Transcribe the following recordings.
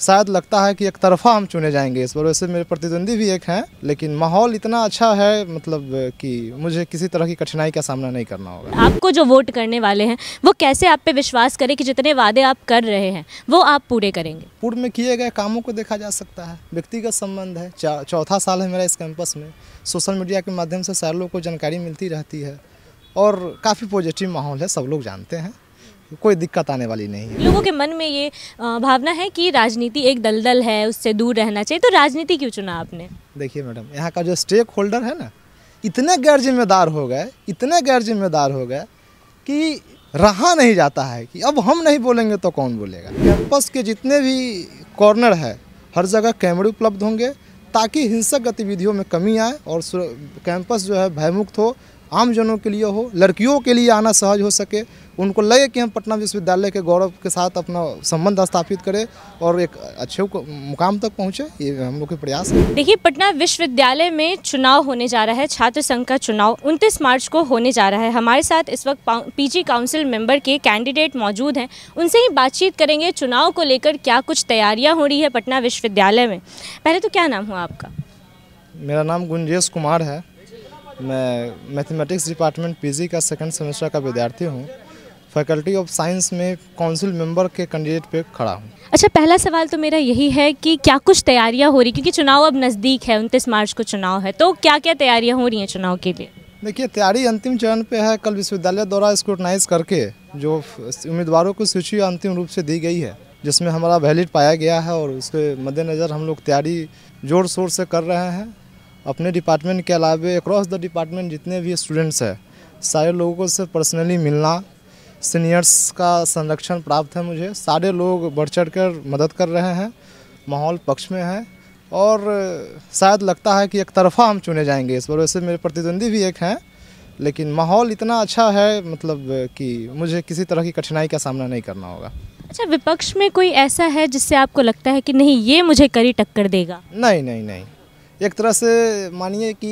शायद लगता है कि एक तरफा हम चुने जाएंगे इस बार। वैसे मेरे प्रतिद्वंदी भी एक हैं, लेकिन माहौल इतना अच्छा है मतलब कि मुझे किसी तरह की कठिनाई का सामना नहीं करना होगा। आपको जो वोट करने वाले हैं वो कैसे आप पे विश्वास करें कि जितने वादे आप कर रहे हैं वो आप पूरे करेंगे? पूर्व में किए गए कामों को देखा जा सकता है, व्यक्तिगत संबंध है। चौथा साल है मेरा इस कैंपस में। सोशल मीडिया के माध्यम से सारे लोगों को जानकारी मिलती रहती है और काफ़ी पॉजिटिव माहौल है, सब लोग जानते हैं, कोई दिक्कत आने वाली नहीं है। लोगों के मन में ये भावना है कि राजनीति एक दलदल है, उससे दूर रहना चाहिए, तो राजनीति क्यों चुना आपने? देखिए मैडम, यहाँ का जो स्टेक होल्डर है ना, इतने गैर जिम्मेदार हो गए कि रहा नहीं जाता है कि अब हम नहीं बोलेंगे तो कौन बोलेगा। कैंपस के जितने भी कॉर्नर है हर जगह कैमरे उपलब्ध होंगे ताकि हिंसक गतिविधियों में कमी आए और कैंपस जो है भयमुक्त हो, आम जनों के लिए हो, लड़कियों के लिए आना सहज हो सके, उनको लगे कि हम पटना विश्वविद्यालय के गौरव के साथ अपना संबंध स्थापित करें और एक अच्छे मुकाम तक पहुँचे। ये हम लोग के प्रयास है। देखिए, पटना विश्वविद्यालय में चुनाव होने जा रहा है, छात्र संघ का चुनाव 29 मार्च को होने जा रहा है। हमारे साथ इस वक्त पीजी काउंसिल मेंबर के कैंडिडेट मौजूद हैं, उनसे ही बातचीत करेंगे चुनाव को लेकर क्या कुछ तैयारियाँ हो रही है पटना विश्वविद्यालय में। पहले तो क्या नाम हुआ आपका? मेरा नाम गुंजेश कुमार है। मैं मैथमेटिक्स डिपार्टमेंट पीजी का सेकंड सेमेस्टर का विद्यार्थी हूँ। फैकल्टी ऑफ साइंस में काउंसिल मेंबर के कैंडिडेट पे खड़ा हूँ। अच्छा, पहला सवाल तो मेरा यही है कि क्या कुछ तैयारियां हो रही, क्योंकि चुनाव अब नज़दीक है, 29 मार्च को चुनाव है, तो क्या क्या तैयारियां हो रही हैं चुनाव के लिए? देखिए, तैयारी अंतिम चरण पे है। कल विश्वविद्यालय द्वारा स्क्रूटनाइज करके जो उम्मीदवारों की सूची अंतिम रूप से दी गई है, जिसमें हमारा वैलिड पाया गया है और उसके मद्देनज़र हम लोग तैयारी जोर शोर से कर रहे हैं। अपने डिपार्टमेंट के अलावे अक्रॉस द डिपार्टमेंट जितने भी स्टूडेंट्स हैं, सारे लोगों से पर्सनली मिलना, सीनियर्स का संरक्षण प्राप्त है मुझे। सारे लोग बढ़ चढ़ कर मदद कर रहे हैं, माहौल पक्ष में है और शायद लगता है कि एक तरफा हम चुने जाएंगे इस बार। वैसे मेरे प्रतिद्वंदी भी एक हैं, लेकिन माहौल इतना अच्छा है मतलब कि मुझे किसी तरह की कठिनाई का सामना नहीं करना होगा। अच्छा, विपक्ष में कोई ऐसा है जिससे आपको लगता है कि नहीं, ये मुझे कड़ी टक्कर देगा? नहीं, एक तरह से मानिए कि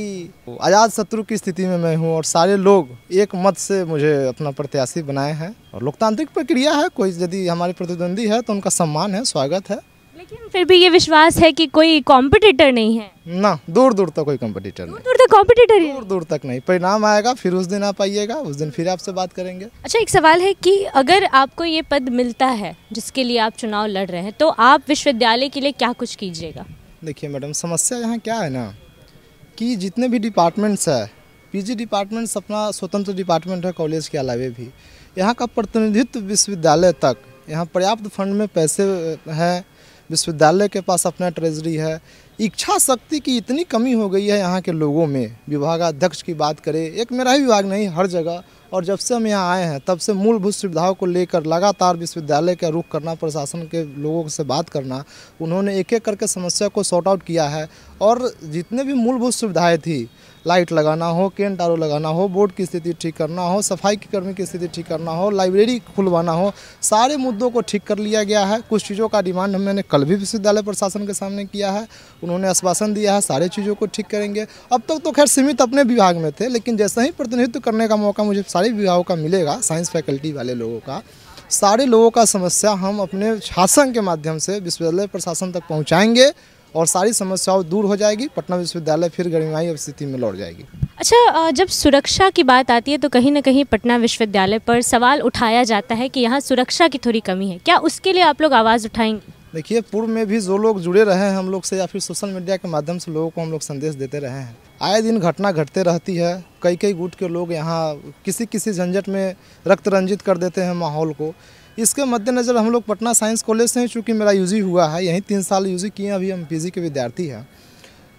आज़ाद शत्रु की स्थिति में मैं हूँ और सारे लोग एक मत से मुझे अपना प्रत्याशी बनाए हैं और लोकतांत्रिक प्रक्रिया है। कोई यदि हमारे प्रतिद्वंदी है तो उनका सम्मान है, स्वागत है, लेकिन फिर भी ये विश्वास है कि कोई कॉम्पिटिटर नहीं है ना। दूर दूर तक कोई कॉम्पिटिटर नहीं, दूर तक कॉम्पिटिटर ही? दूर तक नहीं। परिणाम आएगा फिर उस दिन आप आइएगा, उस दिन फिर आपसे बात करेंगे। अच्छा, एक सवाल है कि अगर आपको ये पद मिलता है जिसके लिए आप चुनाव लड़ रहे हैं, तो आप विश्वविद्यालय के लिए क्या कुछ कीजिएगा? देखिए मैडम, समस्या यहाँ क्या है ना कि जितने भी डिपार्टमेंट्स है, पीजी डिपार्टमेंट्स अपना स्वतंत्र डिपार्टमेंट है कॉलेज के अलावे भी, यहाँ का प्रतिनिधित्व विश्वविद्यालय तक, यहाँ पर्याप्त फंड में पैसे हैं, विश्वविद्यालय के पास अपना ट्रेजरी है। इच्छा शक्ति की इतनी कमी हो गई है यहाँ के लोगों में। विभागाध्यक्ष की बात करें, एक मेरा ही विभाग नहीं, हर जगह। और जब से हम यहाँ आए हैं तब से मूलभूत सुविधाओं को लेकर लगातार विश्वविद्यालय का रुख करना, प्रशासन के लोगों से बात करना, उन्होंने एक एक करके समस्या को सॉर्ट आउट किया है। और जितने भी मूलभूत सुविधाएं थी, लाइट लगाना हो, केंट आर ओ लगाना हो, बोर्ड की स्थिति ठीक करना हो, सफाई की कर्मी की स्थिति ठीक करना हो, लाइब्रेरी खुलवाना हो, सारे मुद्दों को ठीक कर लिया गया है। कुछ चीज़ों का डिमांड मैंने कल भी विश्वविद्यालय प्रशासन के सामने किया है, उन्होंने आश्वासन दिया है सारे चीज़ों को ठीक करेंगे। अब तक तो खैर सीमित अपने विभाग में थे, लेकिन जैसे ही प्रतिनिधित्व करने का मौका मुझे सारे विभागों का मिलेगा, साइंस फैकल्टी वाले लोगों का, सारे लोगों का समस्या हम अपने शासन के माध्यम से विश्वविद्यालय प्रशासन तक पहुँचाएँगे और सारी समस्याओं दूर हो जाएगी। पटना विश्वविद्यालय फिर गरिमाई स्थिति में लौट जाएगी। अच्छा, जब सुरक्षा की बात आती है तो कहीं ना कहीं पटना विश्वविद्यालय पर सवाल उठाया जाता है कि यहाँ सुरक्षा की थोड़ी कमी है, क्या उसके लिए आप लोग आवाज़ उठाएंगे? देखिए, पूर्व में भी जो लोग जुड़े रहे हैं हम लोग से या फिर सोशल मीडिया के माध्यम से लोगों को हम लोग संदेश देते रहे हैं। आए दिन घटना घटते रहती है, कई गुट के लोग यहाँ किसी झंझट में रक्त रंजित कर देते हैं माहौल को। इसके मद्देनज़र हम लोग पटना साइंस कॉलेज से, चूँकि मेरा यूजी हुआ है, यहीं 3 साल यूजी किए, अभी हम पीजी के विद्यार्थी हैं।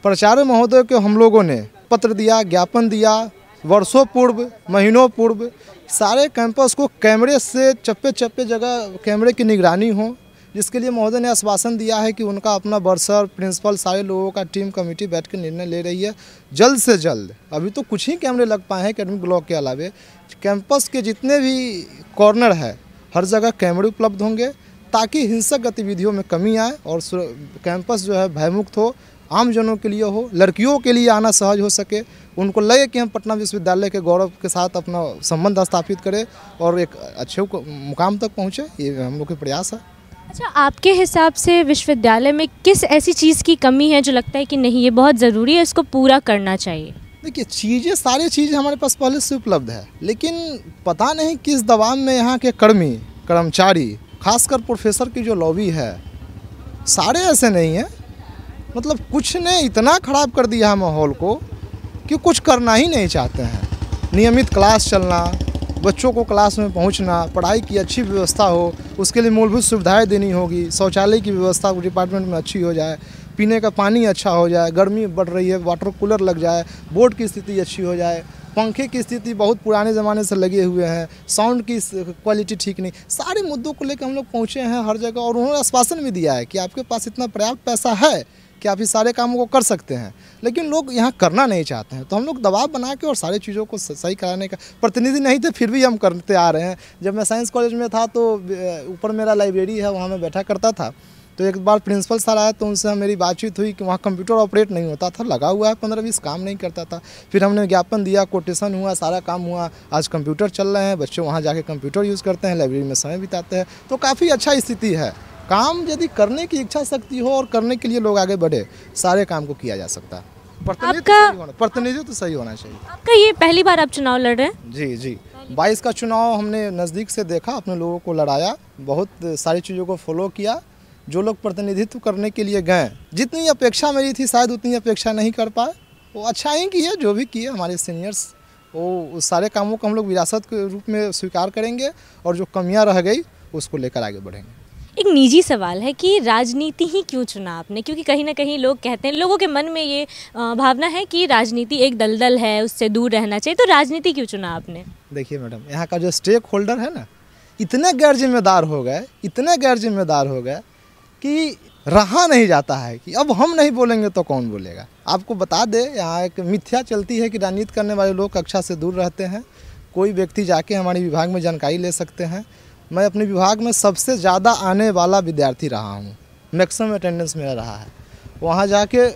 प्राचार्य महोदय को हम लोगों ने पत्र दिया, ज्ञापन दिया, वर्षों पूर्व, महीनों पूर्व, सारे कैंपस को कैमरे से चप्पे जगह कैमरे की निगरानी हो, जिसके लिए महोदय ने आश्वासन दिया है कि उनका अपना बर्सर, प्रिंसिपल, सारे लोगों का टीम कमेटी बैठ कर निर्णय ले रही है जल्द से जल्द। अभी तो कुछ ही कैमरे लग पाए हैं एकेडमिक ब्लॉक के अलावे। कैंपस के जितने भी कॉर्नर है हर जगह कैमरे उपलब्ध होंगे ताकि हिंसक गतिविधियों में कमी आए और कैंपस जो है भयमुक्त हो, आम जनों के लिए हो, लड़कियों के लिए आना सहज हो सके, उनको लगे कि हम पटना विश्वविद्यालय के गौरव के साथ अपना संबंध स्थापित करें और एक अच्छे मुकाम तक पहुँचे। ये हम लोग के प्रयास है। अच्छा, आपके हिसाब से विश्वविद्यालय में किस ऐसी चीज़ की कमी है जो लगता है कि नहीं ये बहुत ज़रूरी है, इसको पूरा करना चाहिए? देखिए, सारी चीज़ें हमारे पास पहले से उपलब्ध है, लेकिन पता नहीं किस दबाव में यहाँ के कर्मचारी, खासकर प्रोफेसर की जो लॉबी है, सारे ऐसे नहीं हैं। मतलब कुछ ने इतना ख़राब कर दिया है माहौल को कि कुछ करना ही नहीं चाहते हैं। नियमित क्लास चलना, बच्चों को क्लास में पहुंचना, पढ़ाई की अच्छी व्यवस्था हो, उसके लिए मूलभूत सुविधाएं देनी होगी, शौचालय की व्यवस्था डिपार्टमेंट में अच्छी हो जाए, पीने का पानी अच्छा हो जाए, गर्मी बढ़ रही है वाटर कूलर लग जाए, बोर्ड की स्थिति अच्छी हो जाए, पंखे की स्थिति बहुत पुराने ज़माने से लगे हुए हैं, साउंड की क्वालिटी ठीक नहीं, सारे मुद्दों को लेकर हम लोग पहुँचे हैं हर जगह। और उन्होंने आश्वासन भी दिया है कि आपके पास इतना पर्याप्त पैसा है कि आप इस सारे कामों को कर सकते हैं, लेकिन लोग यहाँ करना नहीं चाहते हैं। तो हम लोग दबाव बना के और सारी चीज़ों को सही कराने का, प्रतिनिधि नहीं थे फिर भी हम करते आ रहे हैं। जब मैं साइंस कॉलेज में था तो ऊपर मेरा लाइब्रेरी है, वहाँ मैं बैठा करता था। तो एक बार प्रिंसिपल सर आए तो उनसे मेरी बातचीत हुई कि वहाँ कंप्यूटर ऑपरेट नहीं होता था, लगा हुआ है 15-20 काम नहीं करता था। फिर हमने ज्ञापन दिया, कोटेशन हुआ, सारा काम हुआ, आज कंप्यूटर चल रहे हैं, बच्चे वहाँ जाके कंप्यूटर यूज़ करते हैं, लाइब्रेरी में समय बिताते हैं। तो काफ़ी अच्छा स्थिति है। काम यदि करने की इच्छा शक्ति हो और करने के लिए लोग आगे बढ़े, सारे काम को किया जा सकता है। प्रतिनिधित्व तो सही होना चाहिए। आपका ये पहली बार आप चुनाव लड़ रहे हैं? जी 22 का चुनाव हमने नज़दीक से देखा, अपने लोगों को लड़ाया, बहुत सारी चीज़ों को फॉलो किया। जो लोग प्रतिनिधित्व करने के लिए गए, जितनी अपेक्षा मेरी थी शायद उतनी अपेक्षा नहीं कर पाए। वो अच्छा ही किए, जो भी किए हमारे सीनियर्स, वो उस सारे कामों को हम लोग विरासत के रूप में स्वीकार करेंगे और जो कमियां रह गई उसको लेकर आगे बढ़ेंगे। एक निजी सवाल है कि राजनीति ही क्यों चुना आपने? क्योंकि कहीं ना कहीं लोग कहते हैं, लोगों के मन में ये भावना है कि राजनीति एक दलदल है, उससे दूर रहना चाहिए, तो राजनीति क्यों चुना आपने? देखिए मैडम, यहाँ का जो स्टेक होल्डर है ना, इतने गैर जिम्मेदार हो गए कि रहा नहीं जाता है कि अब हम नहीं बोलेंगे तो कौन बोलेगा। आपको बता दे, यहाँ एक मिथ्या चलती है कि राजनीति करने वाले लोग कक्षा से दूर रहते हैं। कोई व्यक्ति जाके हमारे विभाग में जानकारी ले सकते हैं। मैं अपने विभाग में सबसे ज़्यादा आने वाला विद्यार्थी रहा हूँ, मैक्सिमम अटेंडेंस मेरा रहा है। वहाँ जाके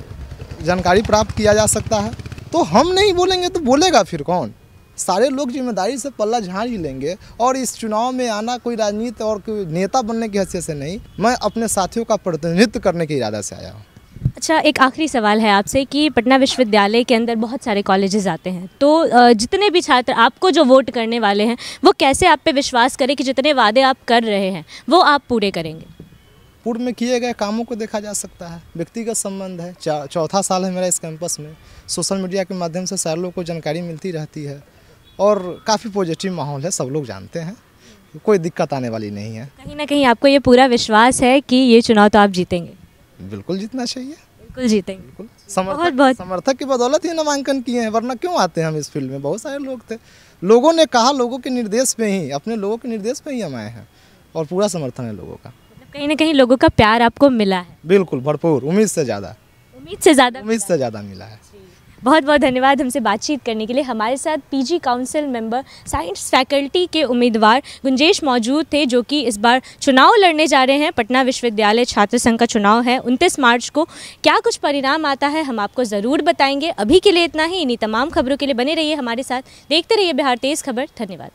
जानकारी प्राप्त किया जा सकता है। तो हम नहीं बोलेंगे तो बोलेगा फिर कौन? सारे लोग जिम्मेदारी से पल्ला झाड़ ही लेंगे। और इस चुनाव में आना कोई राजनीति और कोई नेता बनने की हैसियत से नहीं, मैं अपने साथियों का प्रतिनिधित्व करने के इरादा से आया हूँ। अच्छा, एक आखिरी सवाल है आपसे कि पटना विश्वविद्यालय के अंदर बहुत सारे कॉलेजेस आते हैं, तो जितने भी छात्र आपको जो वोट करने वाले हैं वो कैसे आप पे विश्वास करें कि जितने वादे आप कर रहे हैं वो आप पूरे करेंगे? पूर्व में किए गए कामों को देखा जा सकता है। व्यक्तिगत संबंध है, चौथा साल है मेरा इस कैंपस में। सोशल मीडिया के माध्यम से सारे लोगों को जानकारी मिलती रहती है और काफ़ी पॉजिटिव माहौल है, सब लोग जानते हैं, कोई दिक्कत आने वाली नहीं है। कहीं ना कहीं आपको ये पूरा विश्वास है कि ये चुनाव तो आप जीतेंगे? बिल्कुल जीतना चाहिए, बिल्कुल जीतेंगे। बिल्कुल। समर्थक की बदौलत ही नामांकन किए हैं, वरना क्यों आते हैं हम इस फील्ड में? बहुत सारे लोग थे, लोगों ने कहा, लोगों के निर्देश पे ही, अपने लोगों के निर्देश पे ही हम आए हैं और पूरा समर्थन है लोगों का। कहीं ना कहीं लोगों का प्यार आपको मिला है? बिल्कुल, भरपूर, उम्मीद से ज़्यादा मिला है। बहुत बहुत धन्यवाद हमसे बातचीत करने के लिए। हमारे साथ PG council member science faculty के उम्मीदवार गुंजेश मौजूद थे, जो कि इस बार चुनाव लड़ने जा रहे हैं। पटना विश्वविद्यालय छात्र संघ का चुनाव है 29 मार्च को। क्या कुछ परिणाम आता है हम आपको ज़रूर बताएंगे। अभी के लिए इतना ही। इन्हीं तमाम खबरों के लिए बने रहिए हमारे साथ, देखते रहिए बिहार तेज़ खबर। धन्यवाद।